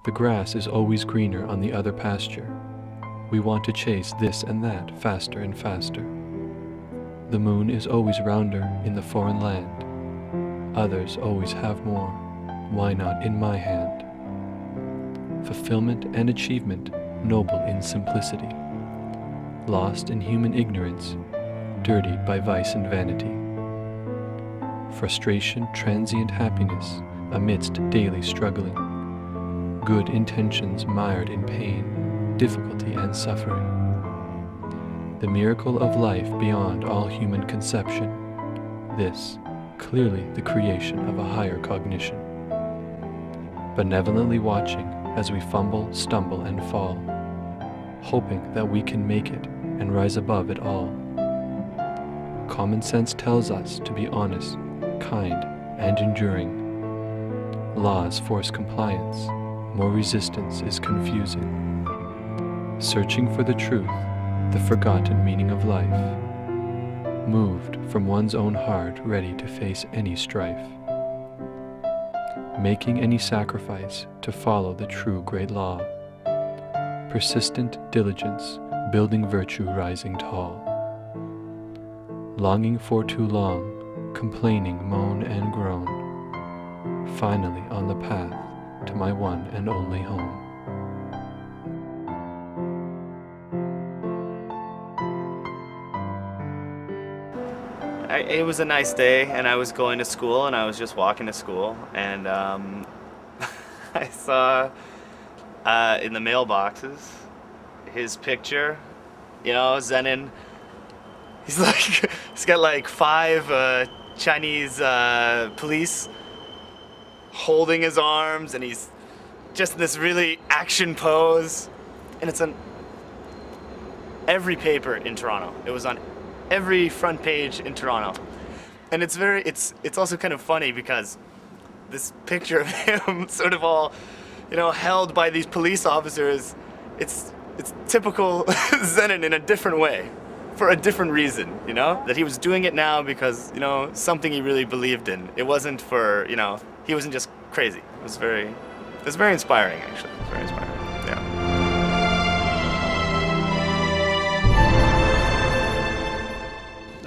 The grass is always greener on the other pasture. We want to chase this and that faster and faster. The moon is always rounder in the foreign land. Others always have more. Why not in my hand? Fulfillment and achievement, noble in simplicity. Lost in human ignorance, dirtied by vice and vanity. Frustration, transient happiness, amidst daily struggling. Good intentions mired in pain, difficulty and suffering. The miracle of life beyond all human conception. This, clearly the creation of a higher cognition. Benevolently watching as we fumble, stumble, and fall, hoping that we can make it and rise above it all. Common sense tells us to be honest, kind, and enduring. Laws force compliance, more resistance is confusing. Searching for the truth, the forgotten meaning of life. Moved from one's own heart, ready to face any strife. Making any sacrifice to follow the true great law. Persistent diligence, building virtue rising tall. Longing for too long, complaining, moan and groan. Finally on the path to my one and only home. It was a nice day, and I was going to school, and I was just walking to school, and I saw in the mailboxes his picture, you know, Zenin. He's got like 5 Chinese police holding his arms, and he's just in this really action pose, and it's on every paper in Toronto. It was on every front page in Toronto. And it's also kind of funny because this picture of him sort of all, you know, held by these police officers, it's typical Zenin in a different way, for a different reason, you know? That he was doing it now because, you know, something he really believed in. It wasn't for, you know, he wasn't just crazy. It was very inspiring, actually. It was very inspiring, yeah.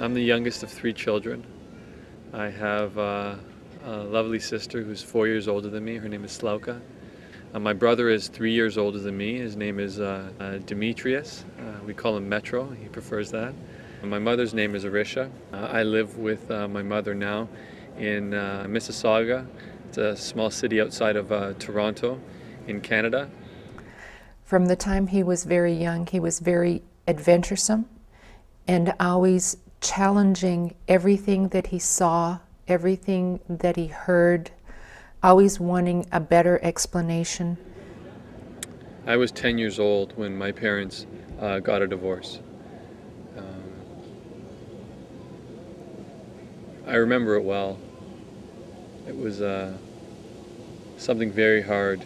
I'm the youngest of 3 children. I have a lovely sister who's 4 years older than me. Her name is Slauka. My brother is 3 years older than me. His name is Demetrius. We call him Metro. He prefers that. My mother's name is Arisha. I live with my mother now in Mississauga. It's a small city outside of Toronto in Canada. From the time he was very young, he was very adventuresome and always challenging everything that he saw, everything that he heard, always wanting a better explanation. I was 10 years old when my parents got a divorce. I remember it well. It was something very hard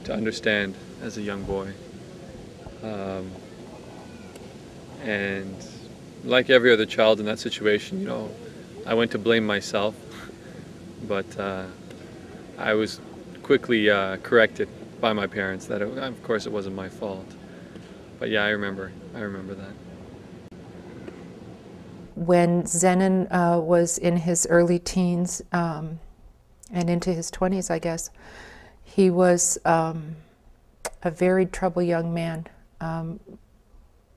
to understand as a young boy. And like every other child in that situation, you know, I went to blame myself, but I was quickly corrected by my parents that of course it wasn't my fault. But yeah, I remember that. When Zenin was in his early teens and into his 20s, I guess, he was a very troubled young man.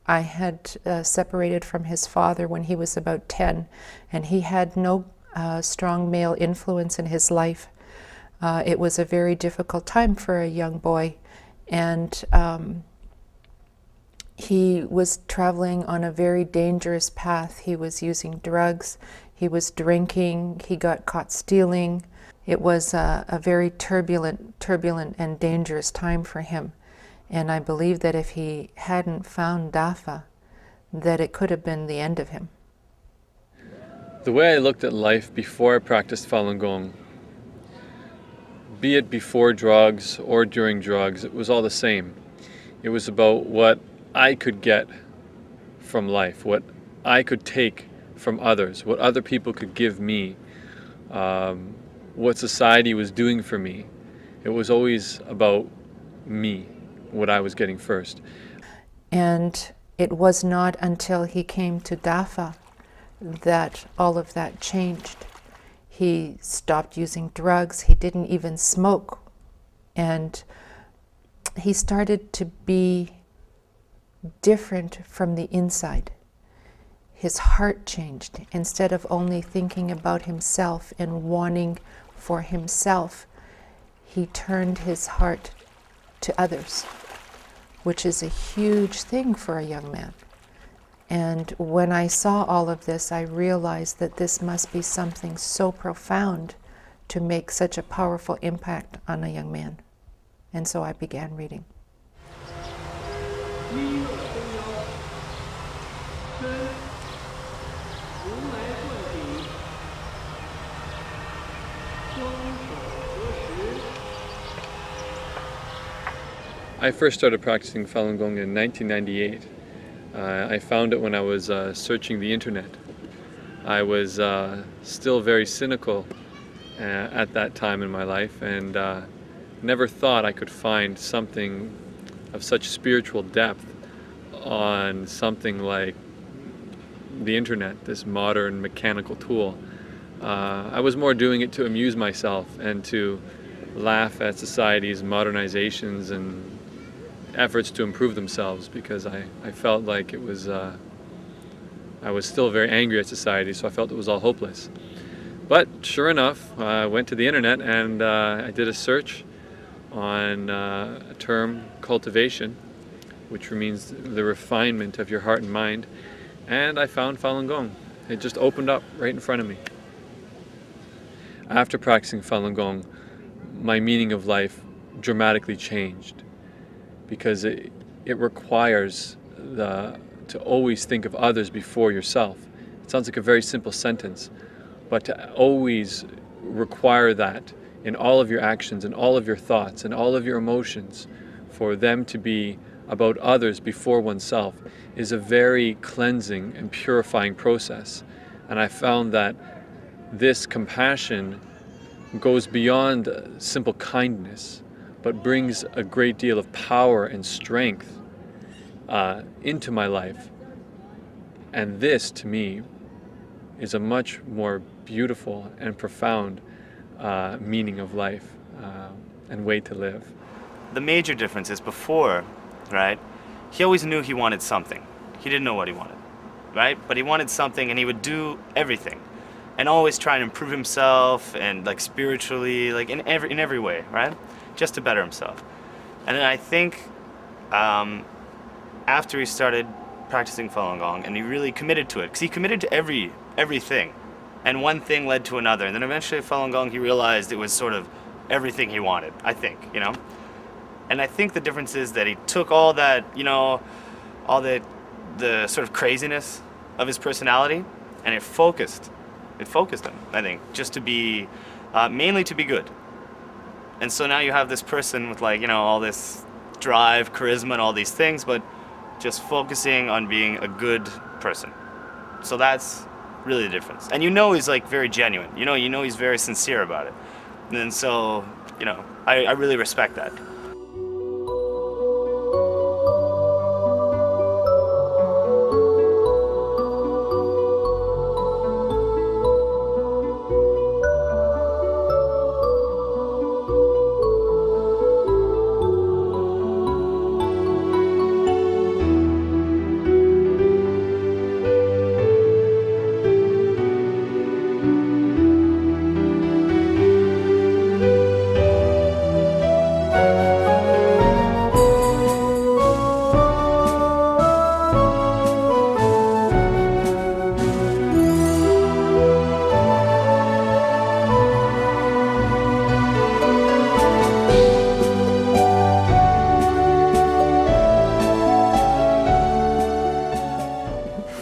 I had separated from his father when he was about 10, and he had no strong male influence in his life. It was a very difficult time for a young boy, and he was traveling on a very dangerous path. He was using drugs, he was drinking, he got caught stealing. It was a very turbulent and dangerous time for him. And I believe that if he hadn't found Dafa, that it could have been the end of him. The way I looked at life before I practiced Falun Gong, be it before drugs or during drugs, it was all the same. It was about what I could get from life, what I could take from others, what other people could give me, what society was doing for me. It was always about me, what I was getting first. And it was not until he came to Dafa that all of that changed. He stopped using drugs. He didn't even smoke. And he started to be different from the inside. His heart changed. Instead of only thinking about himself and wanting for himself, he turned his heart to others, which is a huge thing for a young man. And when I saw all of this, I realized that this must be something so profound to make such a powerful impact on a young man. And so I began reading. I first started practicing Falun Gong in 1998. I found it when I was searching the internet. I was still very cynical at that time in my life, and never thought I could find something of such spiritual depth on something like the internet, this modern mechanical tool. I was more doing it to amuse myself and to laugh at society's modernizations and efforts to improve themselves, because I felt like it was, I was still very angry at society, so I felt it was all hopeless. But sure enough, I went to the internet and I did a search on a term, cultivation, which means the refinement of your heart and mind, and I found Falun Gong. It just opened up right in front of me. After practicing Falun Gong, my meaning of life dramatically changed, because it requires to always think of others before yourself. It sounds like a very simple sentence, but to always require that in all of your actions and all of your thoughts and all of your emotions, for them to be about others before oneself, is a very cleansing and purifying process. And I found that this compassion goes beyond simple kindness, but brings a great deal of power and strength into my life. And this, to me, is a much more beautiful and profound meaning of life and way to live. The major difference is before, right, he always knew he wanted something. He didn't know what he wanted, right? But he wanted something, and he would do everything and always try and improve himself, and like spiritually, like in every way, right? Just to better himself. And then I think after he started practicing Falun Gong and he really committed to it, because he committed to everything, and one thing led to another, and then eventually at Falun Gong he realized it was sort of everything he wanted, I think, you know? And I think the difference is that he took all that, you know, all the sort of craziness of his personality, and it focused him, I think, just to be, mainly to be good. And so now you have this person with, like, you know, all this drive, charisma, and all these things, but just focusing on being a good person. So that's really the difference. And you know he's like very genuine. You know he's very sincere about it. And so, you know, I really respect that.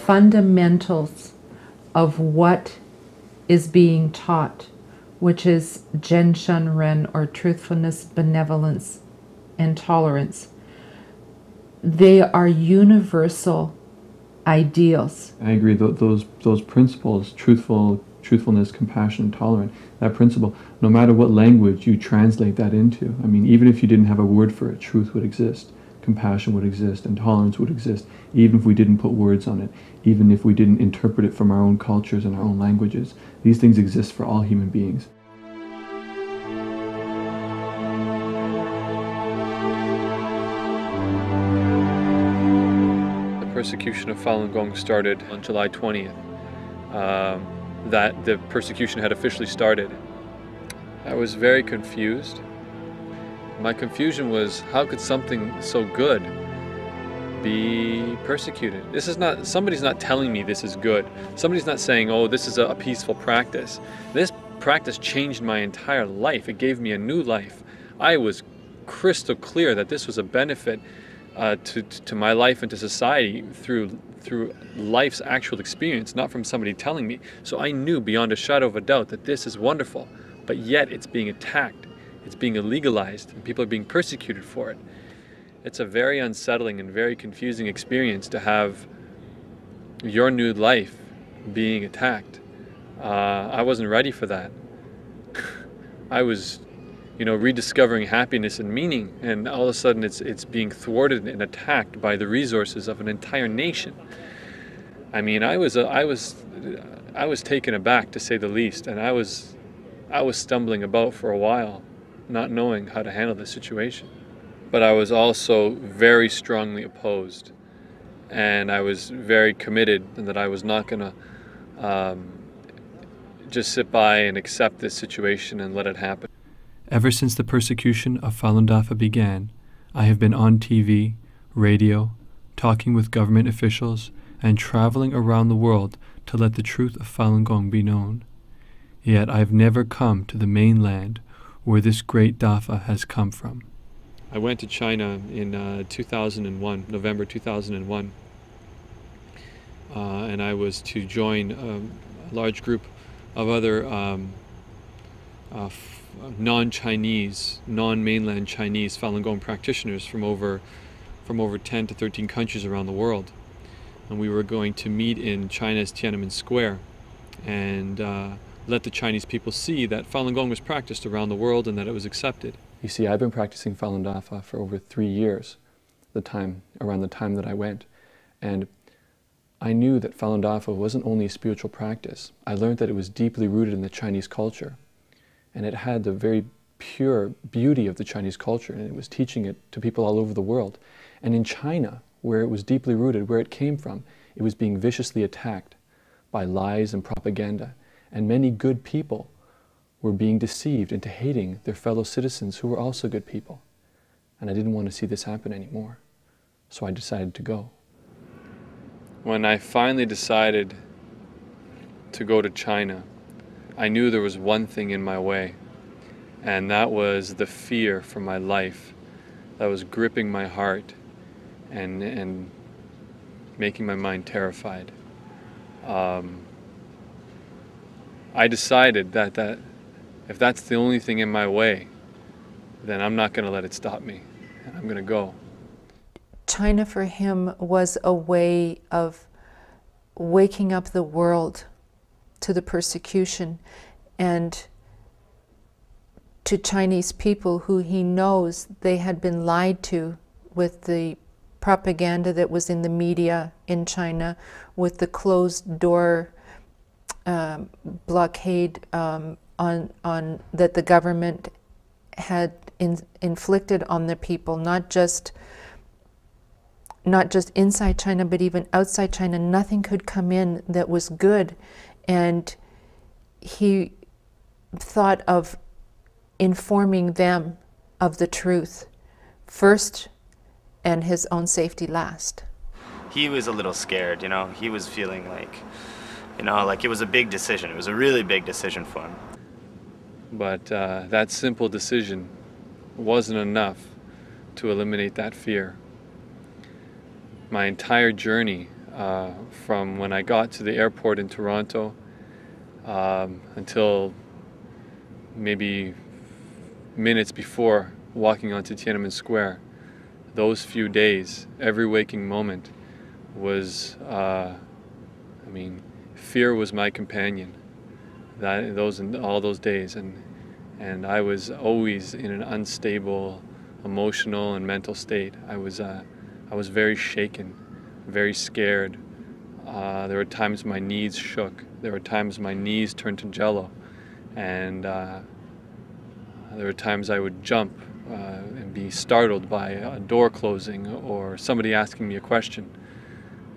Fundamentals of what is being taught, which is Jen Shun Ren, or truthfulness, benevolence, and tolerance. They are universal ideals. I agree. Those principles, truthful, truthfulness, compassion, tolerance, that principle, no matter what language you translate that into. I mean, even if you didn't have a word for it, truth would exist, compassion would exist, and tolerance would exist, even if we didn't put words on it, even if we didn't interpret it from our own cultures and our own languages. These things exist for all human beings. The persecution of Falun Gong started on July 20th. That the persecution had officially started. I was very confused. My confusion was, how could something so good be persecuted? This is not, somebody's not telling me this is good. Somebody's not saying, oh, this is a peaceful practice. This practice changed my entire life. It gave me a new life. I was crystal clear that this was a benefit to my life and to society through life's actual experience, not from somebody telling me. So I knew beyond a shadow of a doubt that this is wonderful, but yet it's being attacked, it's being illegalized, and people are being persecuted for it. It's a very unsettling and very confusing experience to have your new life being attacked. I wasn't ready for that. I was, rediscovering happiness and meaning, and all of a sudden it's being thwarted and attacked by the resources of an entire nation. I mean, I was taken aback, to say the least, and I was stumbling about for a while, not knowing how to handle the situation. But I was also very strongly opposed, and I was very committed that I was not going to just sit by and accept this situation and let it happen. Ever since the persecution of Falun Dafa began, I have been on TV, radio, talking with government officials, and traveling around the world to let the truth of Falun Gong be known. Yet I have never come to the mainland where this great Dafa has come from. I went to China in 2001, November 2001, and I was to join a large group of other non-Chinese, non-mainland Chinese Falun Gong practitioners from over 10 to 13 countries around the world. And we were going to meet in China's Tiananmen Square and let the Chinese people see that Falun Gong was practiced around the world and that it was accepted. You see, I've been practicing Falun Dafa for over 3 years, around the time that I went. And I knew that Falun Dafa wasn't only a spiritual practice. I learned that it was deeply rooted in the Chinese culture. And it had the very pure beauty of the Chinese culture, and it was teaching it to people all over the world. And in China, where it was deeply rooted, where it came from, it was being viciously attacked by lies and propaganda. And many good people were being deceived into hating their fellow citizens who were also good people. And I didn't want to see this happen anymore. So I decided to go. When I finally decided to go to China, I knew there was one thing in my way, and that was the fear for my life that was gripping my heart and making my mind terrified. I decided that if that's the only thing in my way, then I'm not going to let it stop me, and I'm going to go. China for him was a way of waking up the world to the persecution and to Chinese people who he knows they had been lied to with the propaganda that was in the media in China, with the closed door blockade on that the government had inflicted on the people, not just inside China, but even outside China. Nothing could come in that was good. And he thought of informing them of the truth first and his own safety last. He was a little scared, He was feeling like, like it was a big decision. It was a really big decision for him. But that simple decision wasn't enough to eliminate that fear. My entire journey, from when I got to the airport in Toronto until maybe minutes before walking onto Tiananmen Square, those few days, every waking moment was, fear was my companion. all those days, and I was always in an unstable emotional and mental state. I was very shaken, very scared. There were times my knees shook. There were times my knees turned to jello, and there were times I would jump and be startled by a door closing or somebody asking me a question.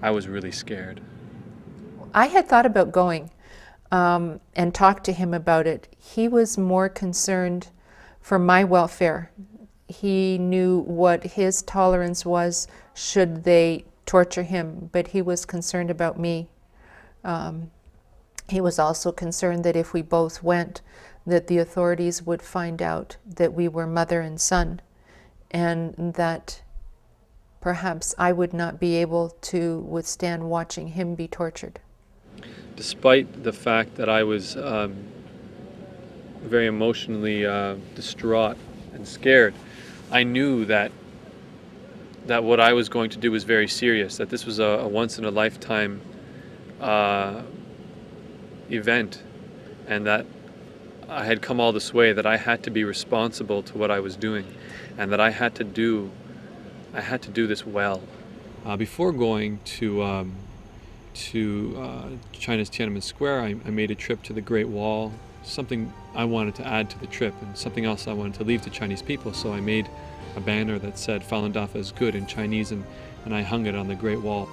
I was really scared. I had thought about going and talk to him about it. He was more concerned for my welfare. He knew what his tolerance was should they torture him, but he was concerned about me. He was also concerned that if we both went, that the authorities would find out that we were mother and son, and that perhaps I would not be able to withstand watching him be tortured. Despite the fact that I was very emotionally distraught and scared, I knew that what I was going to do was very serious, that this was a once-in-a-lifetime event, and that I had come all this way, that I had to be responsible to what I was doing, and that I had to do this well. Before going to China's Tiananmen Square, I made a trip to the Great Wall, something I wanted to add to the trip and something else I wanted to leave to Chinese people, so I made a banner that said Falun Dafa is good in Chinese, and I hung it on the Great Wall.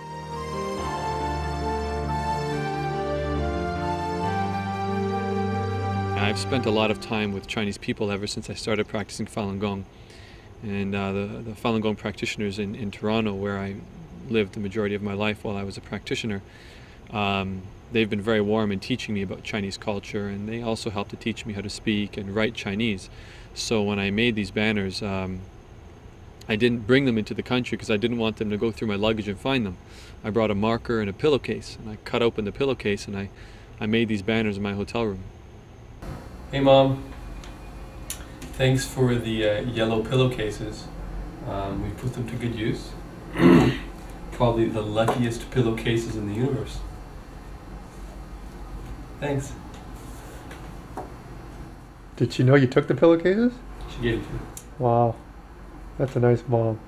I've spent a lot of time with Chinese people ever since I started practicing Falun Gong, and the Falun Gong practitioners in Toronto, where I lived the majority of my life while I was a practitioner, they've been very warm in teaching me about Chinese culture, and they also helped to teach me how to speak and write Chinese. So when I made these banners, I didn't bring them into the country because I didn't want them to go through my luggage and find them. I brought a marker and a pillowcase, and I cut open the pillowcase, and I made these banners in my hotel room. Hey Mom, thanks for the yellow pillowcases. We put them to good use. Probably the luckiest pillowcases in the universe. Thanks. Did she know you took the pillowcases? She gave it to me. Wow, that's a nice mom.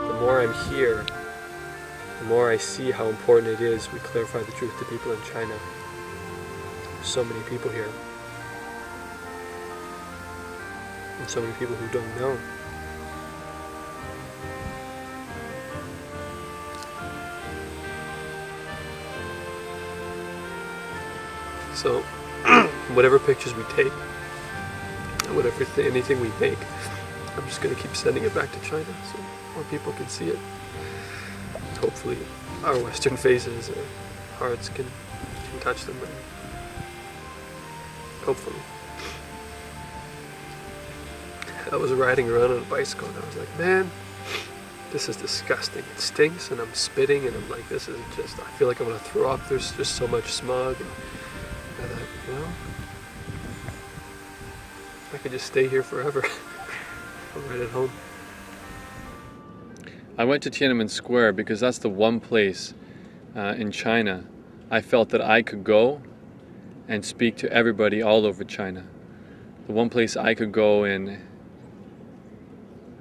The more I'm here, the more I see how important it is we clarify the truth to people in China. So many people here, and so many people who don't know. So, whatever pictures we take, whatever anything we make, I'm just going to keep sending it back to China so more people can see it. Hopefully our Western faces or hearts can touch them. Hopefully. I was riding around on a bicycle and I was like, man, this is disgusting. It stinks and I'm spitting and I'm like, this is just, I feel like I'm going to throw up. There's just so much smog. And I thought, well, I could just stay here forever. I'm right at home. I went to Tiananmen Square because that's the one place in China I felt that I could go and speak to everybody all over China. The one place I could go and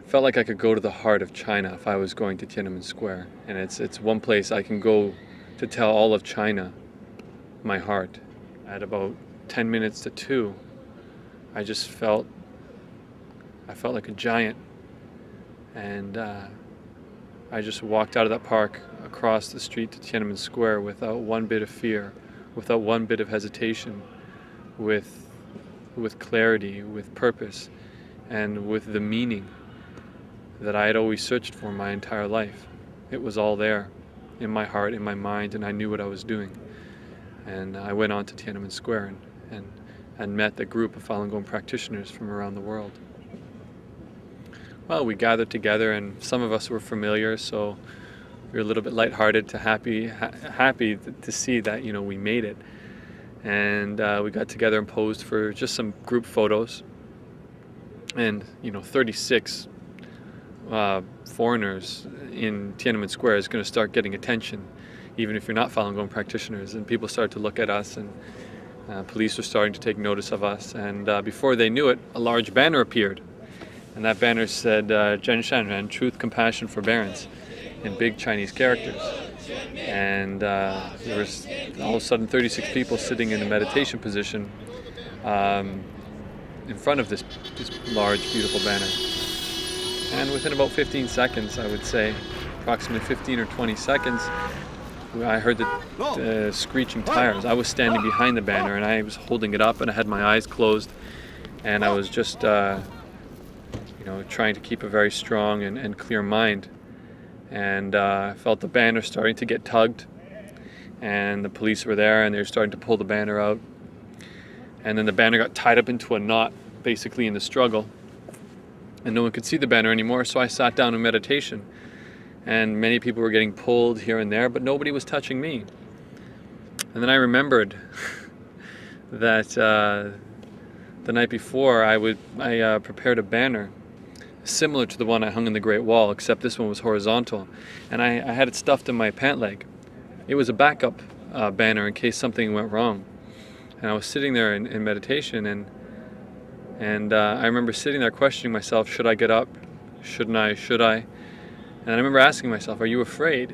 felt like I could go to the heart of China if I was going to Tiananmen Square. And it's one place I can go to tell all of China my heart. At about 10 minutes to 2, I just I felt like a giant. And I just walked out of that park across the street to Tiananmen Square without one bit of fear, without one bit of hesitation, with clarity, with purpose, and with the meaning that I had always searched for my entire life. It was all there in my heart, in my mind, and I knew what I was doing. And I went on to Tiananmen Square and met the group of Falun Gong practitioners from around the world. Well, we gathered together, and some of us were familiar, so we were a little bit lighthearted, happy to see that, you know, we made it. And we got together and posed for just some group photos. And, you know, 36 foreigners in Tiananmen Square is going to start getting attention, even if you're not Falun Gong practitioners. And people started to look at us, and police were starting to take notice of us. And before they knew it, a large banner appeared. And that banner said, Zhen Shanren, Truth, Compassion, Forbearance, in big Chinese characters. And there was all of a sudden 36 people sitting in a meditation position in front of this large, beautiful banner. And within about 15 seconds, I would say, approximately 15 or 20 seconds, I heard the screeching tires. I was standing behind the banner, and I was holding it up, and I had my eyes closed, and I was just trying to keep a very strong and clear mind. And I felt the banner starting to get tugged, and the police were there, and they were starting to pull the banner out. And then the banner got tied up into a knot, basically in the struggle. And no one could see the banner anymore, so I sat down in meditation. And many people were getting pulled here and there, but nobody was touching me. And then I remembered that the night before I prepared a banner similar to the one I hung in the Great Wall, except this one was horizontal. And I had it stuffed in my pant leg. It was a backup banner in case something went wrong. And I was sitting there in meditation, and I remember sitting there questioning myself, should I get up? Shouldn't I? Should I? And I remember asking myself, are you afraid?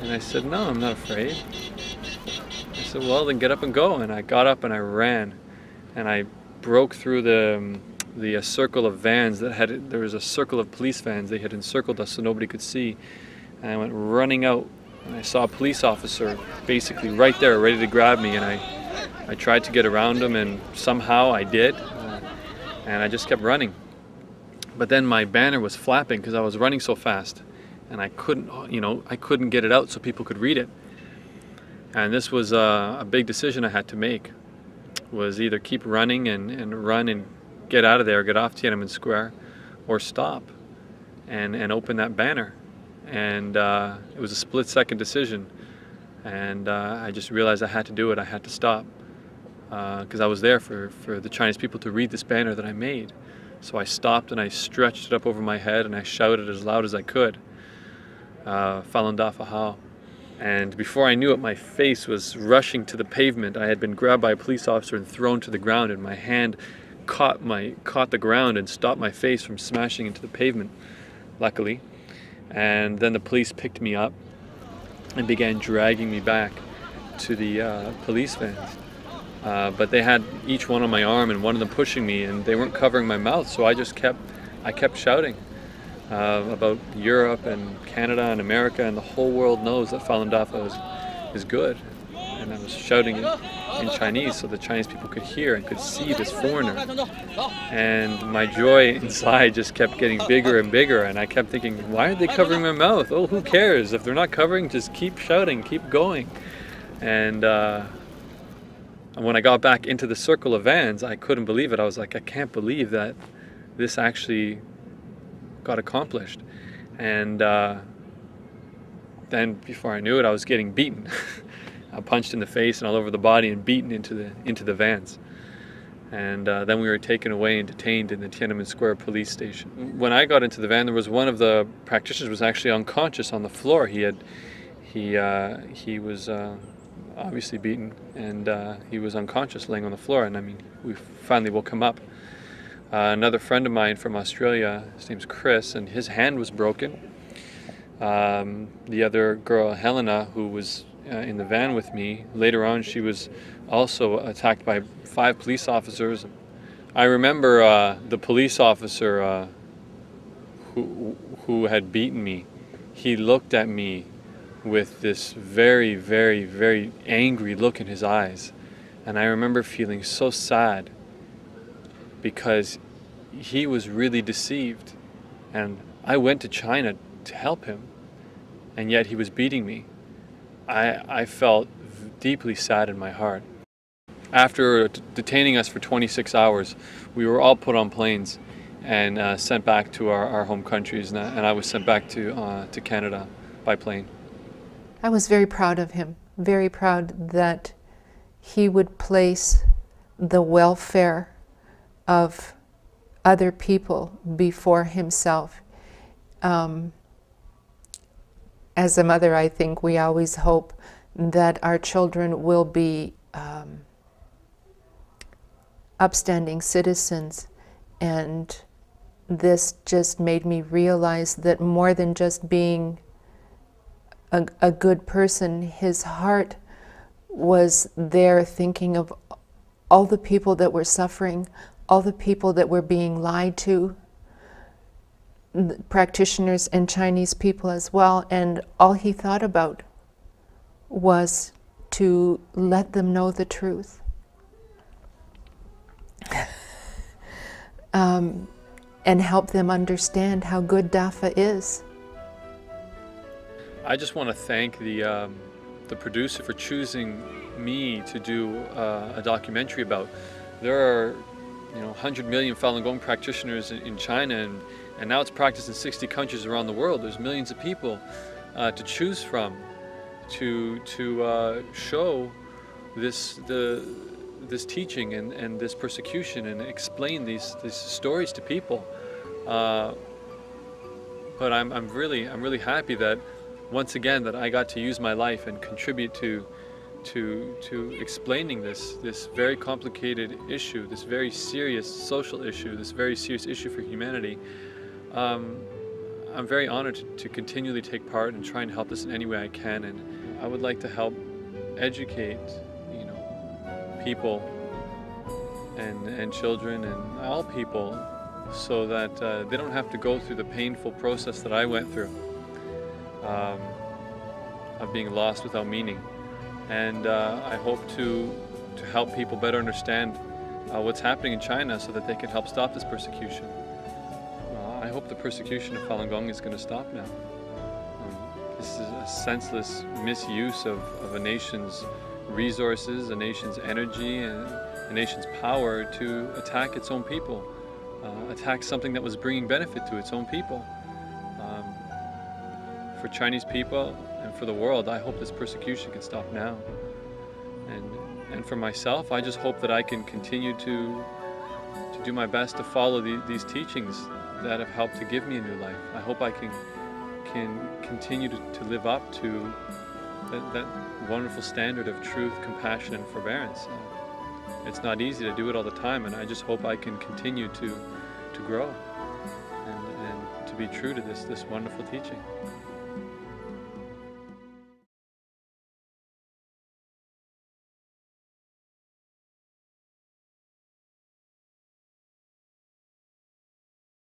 And I said, no, I'm not afraid. I said, well, then get up and go. And I got up and I ran. And I broke through the circle of vans there was a circle of police vans. They had encircled us so nobody could see. And I went running out, and I saw a police officer basically right there ready to grab me, and I tried to get around him, and somehow I did, and I just kept running. But then my banner was flapping because I was running so fast, and I couldn't get it out so people could read it. And this was a big decision I had to make, was either keep running and run and get out of there, get off Tiananmen Square, or stop and open that banner. And it was a split-second decision, and I just realized I had to do it. I had to stop because I was there for the Chinese people to read this banner that I made. So I stopped and I stretched it up over my head and I shouted as loud as I could, Falun Dafa Hao. And before I knew it, my face was rushing to the pavement. I had been grabbed by a police officer and thrown to the ground, and my hand caught the ground and stopped my face from smashing into the pavement, luckily. And then the police picked me up and began dragging me back to the police vans. But they had each one on my arm and one of them pushing me, and they weren't covering my mouth, so I kept shouting about Europe and Canada and America, and the whole world knows that Falun Dafa is good. And I was shouting it in Chinese so the Chinese people could hear and could see this foreigner. And my joy inside just kept getting bigger and bigger, and I kept thinking, why are they covering my mouth? Oh, who cares? If they're not covering, just keep shouting, keep going. And when I got back into the circle of vans, I couldn't believe it. I was like, I can't believe that this actually got accomplished. And then before I knew it, I was getting beaten. Punched in the face and all over the body and beaten into the vans. And then we were taken away and detained in the Tiananmen Square police station. When I got into the van, there was one of the practitioners was actually unconscious on the floor. He was obviously beaten, and he was unconscious laying on the floor. And I mean, we finally woke him up. Another friend of mine from Australia, his name's Chris, and his hand was broken. The other girl, Helena, who was in the van with me, later on she was also attacked by 5 police officers, I remember the police officer who had beaten me. He looked at me with this very, very, very angry look in his eyes. And I remember feeling so sad because he was really deceived. And I went to China to help him, and yet he was beating me. I felt deeply sad in my heart. After detaining us for 26 hours, we were all put on planes and sent back to our home countries, and I was sent back to Canada by plane. I was very proud of him, very proud that he would place the welfare of other people before himself. As a mother, I think we always hope that our children will be upstanding citizens, and this just made me realize that more than just being a good person, his heart was there thinking of all the people that were suffering, all the people that were being lied to, practitioners and Chinese people as well, and all he thought about was to let them know the truth. And help them understand how good DAFA is. I just want to thank the producer for choosing me to do a documentary about. There are 100 million Falun Gong practitioners in China, and now it's practiced in 60 countries around the world. There's millions of people to choose from to show this teaching and this persecution and explain these stories to people. But I'm really happy that once again that I got to use my life and contribute to explaining this very complicated issue, this very serious social issue, this very serious issue for humanity. I'm very honored to continually take part and try and help this in any way I can, and I would like to help educate people and children and all people so that they don't have to go through the painful process that I went through of being lost without meaning. And I hope to help people better understand what's happening in China so that they can help stop this persecution. I hope the persecution of Falun Gong is going to stop now. This is a senseless misuse of a nation's resources, a nation's energy, and a nation's power to attack its own people, attack something that was bringing benefit to its own people. For Chinese people and for the world, I hope this persecution can stop now. And for myself, I just hope that I can continue to do my best to follow these teachings that have helped to give me a new life. I hope I can continue to live up to that wonderful standard of truth, compassion, and forbearance. It's not easy to do it all the time, and I just hope I can continue to grow and to be true to this wonderful teaching.